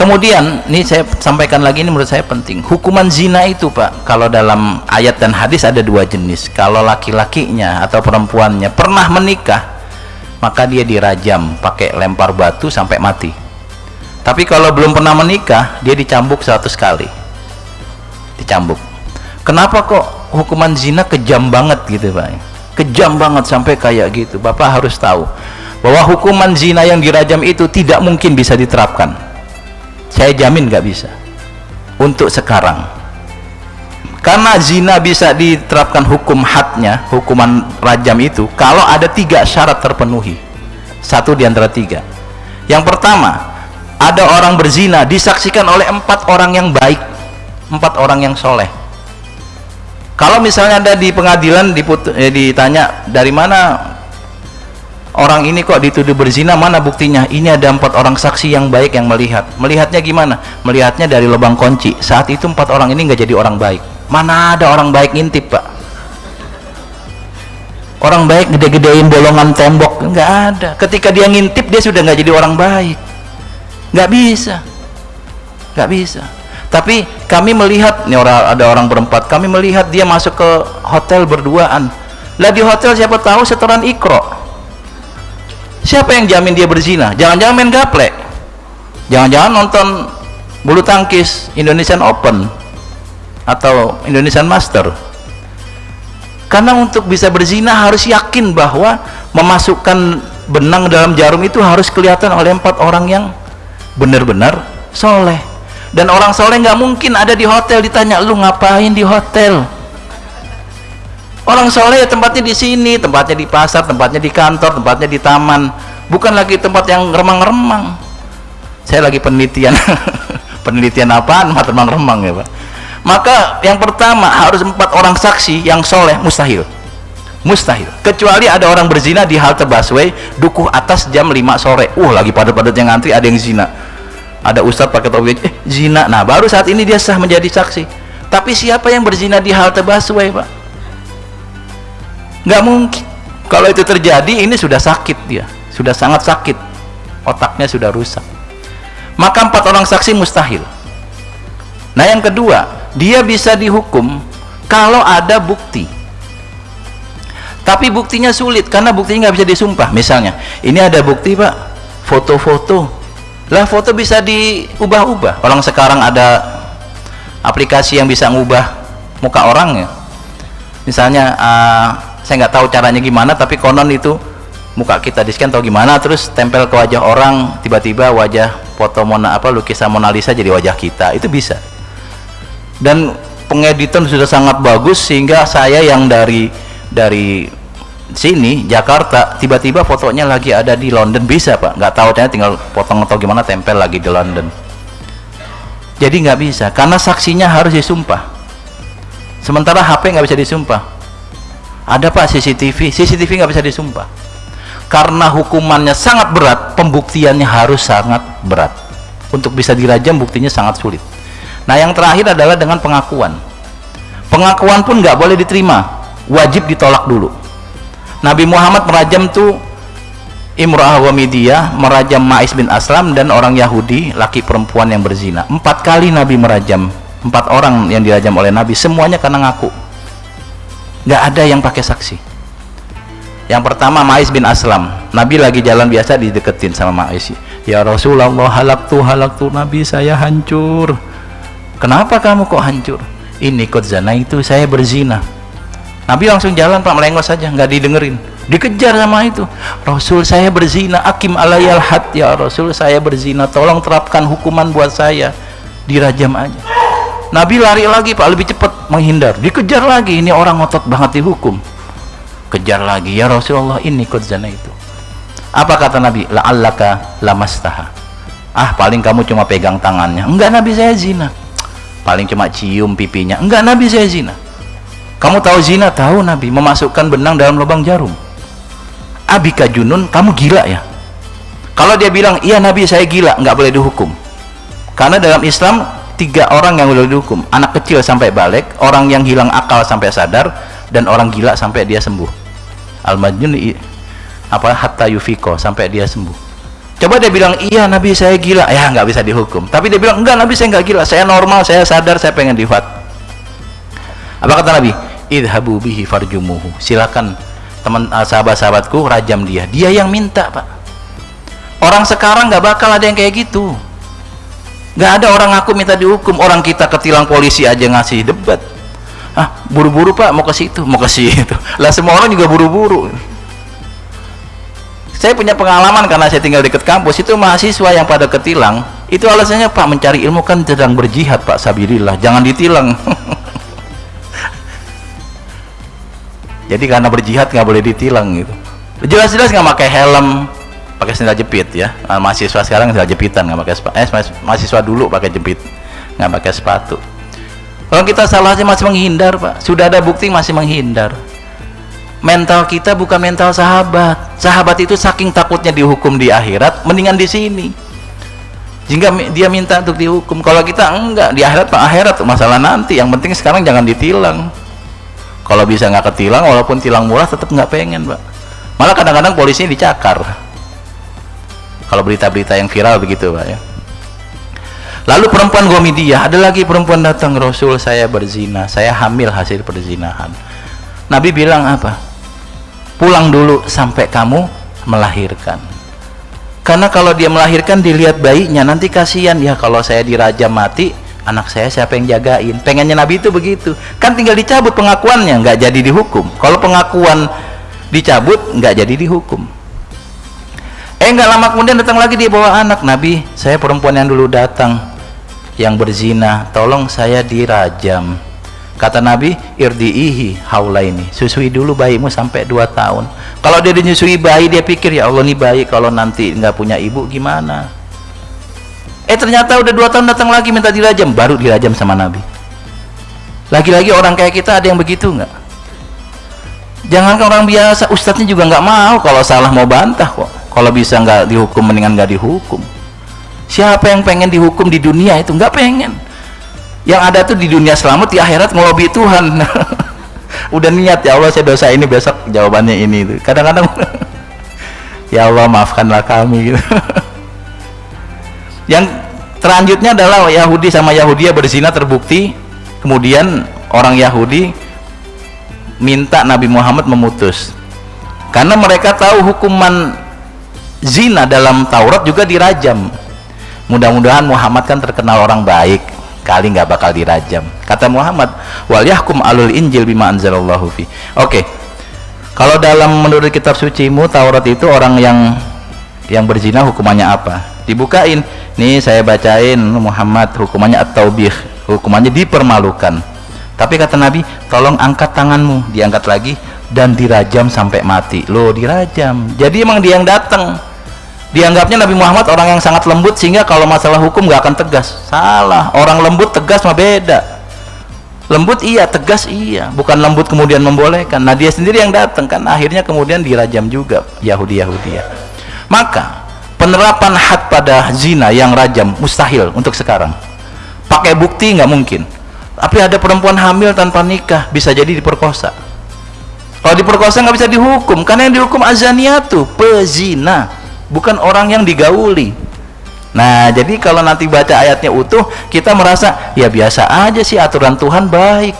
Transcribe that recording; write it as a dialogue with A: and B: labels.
A: Kemudian ini saya sampaikan lagi, ini menurut saya penting. Hukuman zina itu Pak, kalau dalam ayat dan hadis ada dua jenis. Kalau laki-lakinya atau perempuannya pernah menikah, maka dia dirajam pakai lempar batu sampai mati. Tapi kalau belum pernah menikah, dia dicambuk 100 kali. Dicambuk. Kenapa kok hukuman zina kejam banget gitu Pak? Kejam banget sampai kayak gitu. Bapak harus tahu bahwa hukuman zina yang dirajam itu tidak mungkin bisa diterapkan. Saya jamin nggak bisa untuk sekarang, karena zina bisa diterapkan hukum hadnya, hukuman rajam itu kalau ada 3 syarat terpenuhi. Satu di antara 3. Yang pertama, ada orang berzina disaksikan oleh 4 orang yang baik, 4 orang yang soleh. Kalau misalnya ada di pengadilan ditanya dari mana orang ini kok dituduh berzina, mana buktinya? Ini ada 4 orang saksi yang baik yang melihat. Melihatnya gimana? Melihatnya dari lubang kunci. Saat itu 4 orang ini nggak jadi orang baik. Mana ada orang baik ngintip Pak? Orang baik gede-gedein bolongan tembok, nggak ada. Ketika dia ngintip, dia sudah nggak jadi orang baik. Nggak bisa, nggak bisa. Tapi kami melihat, nih ada orang berempat, kami melihat dia masuk ke hotel berduaan. Lah di hotel siapa tahu setoran Iqra. Siapa yang jamin dia berzina? Jangan-jangan main gaplek, jangan-jangan nonton bulu tangkis Indonesian Open atau Indonesian Master. Karena untuk bisa berzina harus yakin bahwa memasukkan benang dalam jarum itu harus kelihatan oleh 4 orang yang benar-benar soleh. Dan orang soleh nggak mungkin ada di hotel ditanya, lu ngapain di hotel? Orang soleh ya tempatnya di sini, tempatnya di pasar, tempatnya di kantor, tempatnya di taman, bukan lagi tempat yang remang-remang. Saya lagi penelitian penelitian apaan mah remang-remang ya Pak. Maka yang pertama harus 4 orang saksi yang soleh, mustahil, kecuali ada orang berzina di halte busway Dukuh Atas jam 5 sore. Lagi padat-padat yang ngantri, ada yang zina, ada ustadz pakai topi zina. Nah baru saat ini dia sah menjadi saksi. Tapi siapa yang berzina di halte busway Pak? Nggak mungkin. Kalau itu terjadi, ini sudah sakit, dia sudah sangat sakit, otaknya sudah rusak. Maka 4 orang saksi mustahil. Nah yang kedua, dia bisa dihukum kalau ada bukti, tapi buktinya sulit karena buktinya nggak bisa disumpah. Misalnya ini ada bukti Pak, foto-foto, lah foto bisa diubah-ubah. Orang sekarang ada aplikasi yang bisa ngubah muka orang ya. Misalnya saya nggak tahu caranya gimana, tapi konon itu muka kita di scan atau gimana, terus tempel ke wajah orang, tiba-tiba wajah foto lukisan Mona Lisa jadi wajah kita. Itu bisa. Dan pengeditan sudah sangat bagus sehingga saya yang dari sini Jakarta, tiba-tiba fotonya lagi ada di London bisa Pak. Nggak tahu caranya, tinggal potong atau gimana, tempel lagi di London. Jadi nggak bisa karena saksinya harus disumpah. Sementara HP nggak bisa disumpah. Ada Pak CCTV nggak bisa disumpah karena hukumannya sangat berat, pembuktiannya harus sangat berat. Untuk bisa dirajam buktinya sangat sulit. Nah yang terakhir adalah dengan pengakuan. Pengakuan pun nggak boleh diterima, wajib ditolak dulu. Nabi Muhammad merajam tuh Imra'ah Ghamidiyah, merajam Ma'is bin Aslam dan orang Yahudi laki perempuan yang berzina. 4 kali Nabi merajam, 4 orang yang dirajam oleh Nabi, semuanya karena ngaku. Nggak ada yang pakai saksi. Yang pertama Ma'is bin Aslam, Nabi lagi jalan biasa dideketin sama Ma'is, ya Rasulullah, halaktu Nabi, saya hancur. Kenapa kamu kok hancur? Ini qad zana, itu saya berzina. Nabi langsung jalan Pak, melengos saja, nggak didengerin, dikejar sama itu. Rasul, saya berzina, akim alayal had, ya Rasul, saya berzina, tolong terapkan hukuman buat saya, dirajam aja. Nabi lari lagi Pak, lebih cepat menghindar, dikejar lagi. Ini orang ngotot banget dihukum, kejar lagi, ya Rasulullah, ini qad zana itu. Apa kata Nabi? La'allaka lamastaha, paling kamu cuma pegang tangannya. Enggak Nabi, saya zina. Paling cuma cium pipinya. Enggak Nabi, saya zina. Kamu tahu zina? Tahu Nabi, memasukkan benang dalam lubang jarum. Abika junun, kamu gila ya? Kalau dia bilang iya Nabi, saya gila, nggak boleh dihukum. Karena dalam Islam 3 orang yang boleh dihukum: anak kecil sampai balik, orang yang hilang akal sampai sadar, dan orang gila sampai dia sembuh. Al-majnun hatta yufiko, sampai dia sembuh. Coba dia bilang, iya Nabi saya gila, ya nggak bisa dihukum. Tapi dia bilang, enggak Nabi saya nggak gila, saya normal, saya sadar, saya pengen difat. Apa kata Nabi? Idhabu bihi farjumuhu, silakan teman sahabat-sahabatku rajam dia. Dia yang minta, Pak. Orang sekarang nggak bakal ada yang kayak gitu. Nggak ada orang aku minta dihukum. Orang kita ketilang polisi aja ngasih debat. Buru-buru Pak, mau ke situ, mau ke situ. Lah semua orang juga buru-buru. Saya punya pengalaman karena saya tinggal dekat kampus, itu mahasiswa yang pada ketilang, itu alasannya Pak mencari ilmu kan sedang berjihad Pak, sabilillah, jangan ditilang. Jadi karena berjihad nggak boleh ditilang gitu. Jelas-jelas nggak pakai helm, pakai sandal jepit ya. Mahasiswa sekarang sandal jepitan, nggak pakai mahasiswa dulu pakai jepit, nggak pakai sepatu. Kalau kita salahnya masih menghindar Pak, sudah ada bukti masih menghindar. Mental kita bukan mental sahabat. Sahabat itu saking takutnya dihukum di akhirat, mendingan di sini. Jika dia minta untuk dihukum. Kalau kita enggak, di akhirat Pak, akhirat masalah nanti. Yang penting sekarang jangan ditilang. Kalau bisa nggak ketilang, walaupun tilang murah tetap nggak pengen Pak. Malah kadang-kadang polisinya dicakar. Kalau berita-berita yang viral begitu Pak ya. Lalu perempuan Ghamidiyah, ada lagi perempuan datang, Rasul saya berzina, saya hamil hasil perzinahan. Nabi bilang apa? Pulang dulu sampai kamu melahirkan. Karena kalau dia melahirkan dilihat bayinya, nanti kasihan ya kalau saya dirajam mati, anak saya siapa yang jagain? Pengennya Nabi itu begitu. Kan tinggal dicabut pengakuannya, nggak jadi dihukum. Kalau pengakuan dicabut, nggak jadi dihukum. Nggak lama kemudian datang lagi dia bawa anak. Nabi, saya perempuan yang dulu datang yang berzina, tolong saya dirajam. Kata Nabi, irdiihi haulaini, susui dulu bayimu sampai 2 tahun. Kalau dia dinyusui bayi, dia pikir ya Allah nih bayi kalau nanti nggak punya ibu gimana. Ternyata udah 2 tahun datang lagi minta dirajam, baru dirajam sama Nabi. Lagi-lagi orang kayak kita ada yang begitu nggak? Jangankan orang biasa, ustadznya juga nggak mau kalau salah mau bantah kok. Kalau bisa nggak dihukum, mendingan nggak dihukum. Siapa yang pengen dihukum di dunia itu? Nggak pengen. Yang ada tuh di dunia selamat, di akhirat ngelobi Tuhan. Udah niat, ya Allah saya dosa ini, besok jawabannya ini. Kadang-kadang ya Allah maafkanlah kami gitu. Yang selanjutnya adalah Yahudi sama Yahudia berzina terbukti, kemudian orang Yahudi minta Nabi Muhammad memutus, karena mereka tahu hukuman zina dalam Taurat juga dirajam. Mudah-mudahan Muhammad kan terkenal orang baik, kali nggak bakal dirajam. Kata Muhammad, wal yahkum alul injil bima anzalallahu fi. Oke. Kalau dalam menurut kitab sucimu Taurat itu orang yang berzina hukumannya apa? Dibukain. Nih saya bacain Muhammad, hukumannya at-taubih, hukumannya dipermalukan. Tapi kata Nabi, tolong angkat tanganmu, diangkat lagi dan dirajam sampai mati. Loh, dirajam. Jadi emang dia yang datang. Dianggapnya Nabi Muhammad orang yang sangat lembut sehingga kalau masalah hukum nggak akan tegas. Salah, orang lembut tegas mah beda. Lembut iya, tegas iya, bukan lembut kemudian membolehkan. Nah dia sendiri yang datang kan, akhirnya kemudian dirajam juga Yahudi-Yahudia. Maka penerapan had pada zina yang rajam mustahil untuk sekarang. Pakai bukti nggak mungkin. Tapi ada perempuan hamil tanpa nikah bisa jadi diperkosa. Kalau diperkosa nggak bisa dihukum, karena yang dihukum azaniatu, pezina, bukan orang yang digauli. Nah jadi kalau nanti baca ayatnya utuh, kita merasa ya biasa aja sih, aturan Tuhan baik.